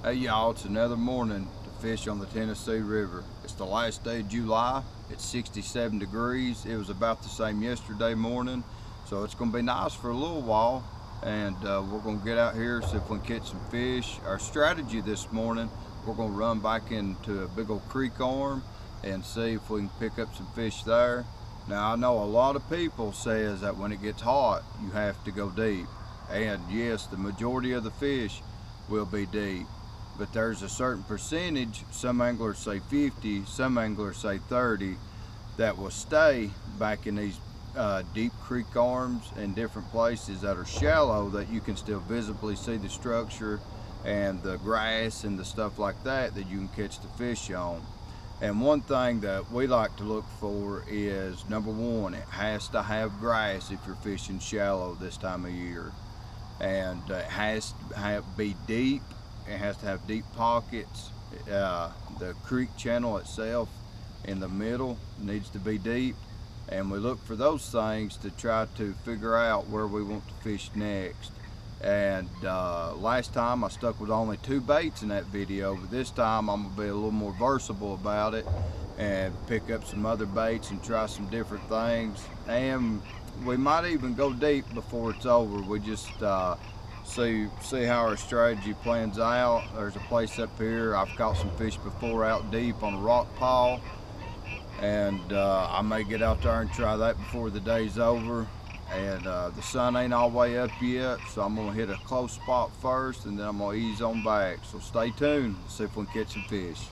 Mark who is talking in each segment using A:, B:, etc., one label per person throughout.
A: Hey y'all, it's another morning to fish on the Tennessee River. It's the last day of July. It's 67 degrees. It was about the same yesterday morning, so it's gonna be nice for a little while. And we're gonna get out here, see if we can catch some fish. Our strategy this morning, we're gonna run back into a big old creek arm and see if we can pick up some fish there. Now I know a lot of people says that when it gets hot, you have to go deep. And yes, the majority of the fish will be deep. But there's a certain percentage, some anglers say 50, some anglers say 30, that will stay back in these deep creek arms and different places that are shallow, that you can still visibly see the structure and the grass and the stuff like that you can catch the fish on. And one thing that we like to look for is, number one, it has to have grass if you're fishing shallow this time of year. And it has to be deep. It has to have deep pockets. The creek channel itself in the middle needs to be deep, and we look for those things to try to figure out where we want to fish next. And last time I stuck with only 2 baits in that video, but this time I'm gonna be a little more versatile about it and pick up some other baits and try some different things. And we might even go deep before it's over. We just see how our strategy plans out. There's a place up here, I've caught some fish before out deep on a rock pile, and I may get out there and try that before the day's over. And the sun ain't all the way up yet, so I'm gonna hit a close spot first and then I'm gonna ease on back. So stay tuned, see if we can catch some fish.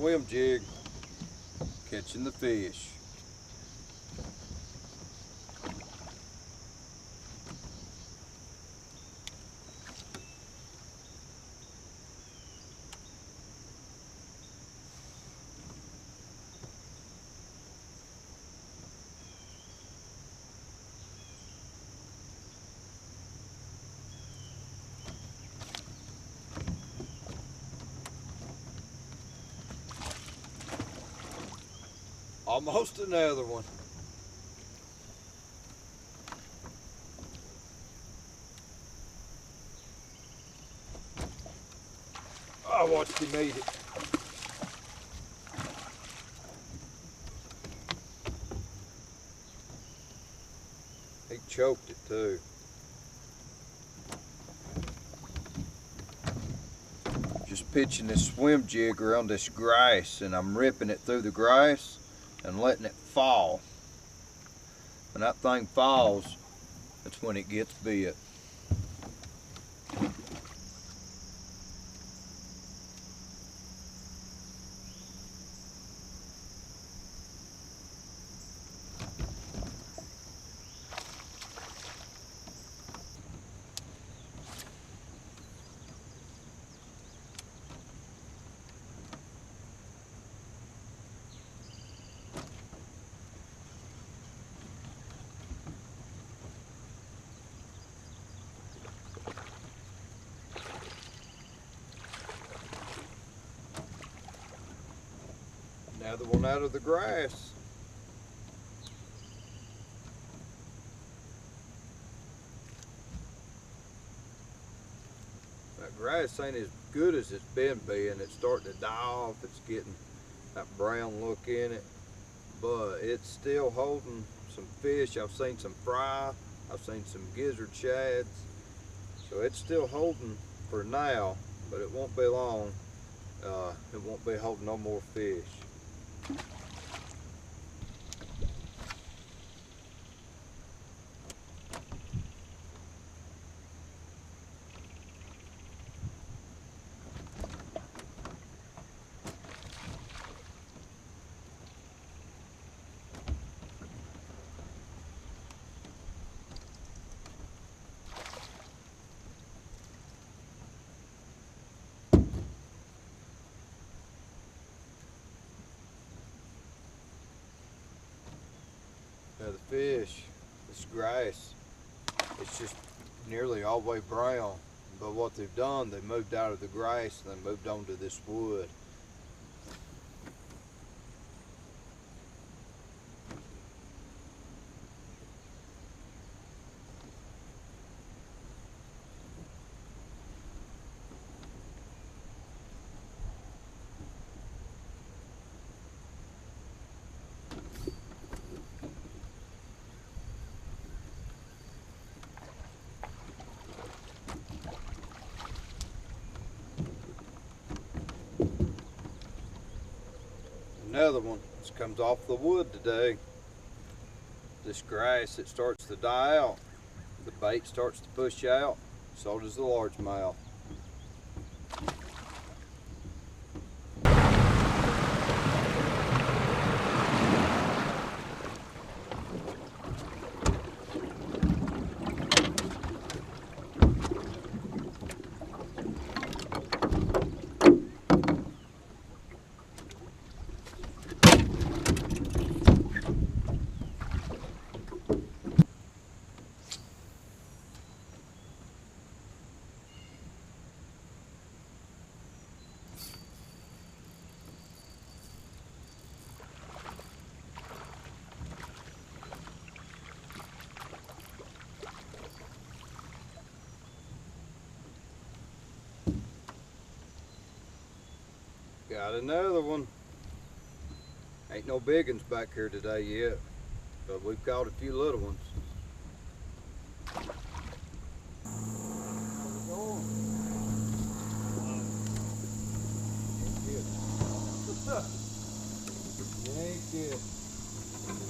A: swim jig, catching the fish. Almost another one. I watched him eat it. He choked it too. Just pitching this swim jig around this grass, and I'm ripping it through the grass and letting it fall. When that thing falls, that's when it gets bit. Another one out of the grass. That grass ain't as good as it's been being. It's starting to die off. It's getting that brown look in it, but it's still holding some fish. I've seen some fry. I've seen some gizzard shads. So it's still holding for now, but it won't be long. It won't be holding no more fish. Now the fish, this grass, it's just nearly all the way brown. But what they've done, they moved out of the grass and they moved onto this wood. Another one just comes off the wood today. This grass, it starts to die out. The bait starts to push out, so does the largemouth. Got another one. Ain't no big ones back here today yet, but we've caught a few little ones.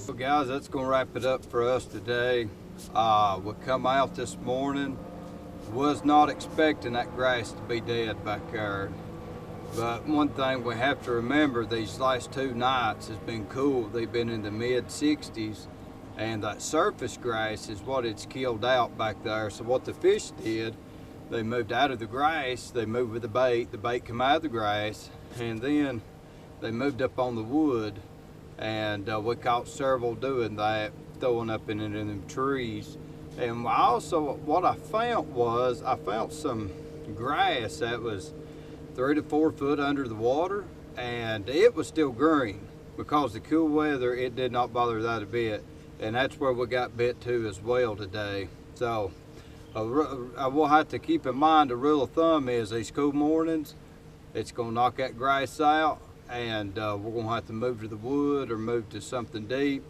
A: Well guys, that's gonna wrap it up for us today. We come out this morning, was not expecting that grass to be dead back there. But one thing we have to remember, these last 2 nights has been cool. They've been in the mid 60s, and that surface grass is what it's killed out back there. So what the fish did, they moved out of the grass, they moved with the bait come out of the grass, and then they moved up on the wood, and we caught several doing that, throwing up in them trees. And also what I found was, I found some grass that was 3 to 4 foot under the water, and it was still green. Because the cool weather, it did not bother that a bit. And that's where we got bit too as well today. So I will have to keep in mind, the rule of thumb is these cool mornings, it's gonna knock that grass out, and we're gonna have to move to the wood or move to something deep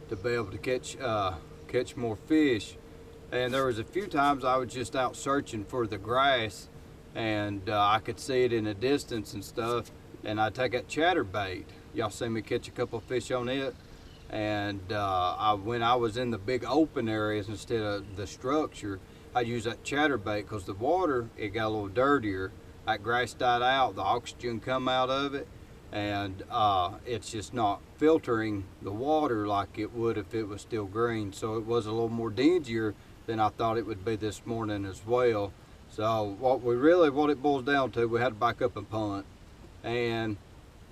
A: to be able to catch more fish. And there was a few times I was just out searching for the grass, and I could see it in the distance and stuff, and I'd take that chatterbait. Y'all see me catch a couple fish on it. And when I was in the big open areas instead of the structure, I use that chatterbait because the water, it got a little dirtier. That grass died out, the oxygen come out of it, and it's just not filtering the water like it would if it was still green. So it was a little more dingier than I thought it would be this morning as well. So what it boils down to, we had to back up and punt, and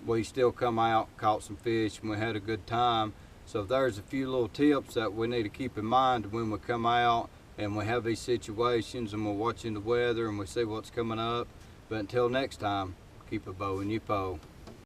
A: we still come out, caught some fish, and we had a good time. So there's a few little tips that we need to keep in mind when we come out and we have these situations and we're watching the weather and we see what's coming up. But until next time, keep a bow in your pole.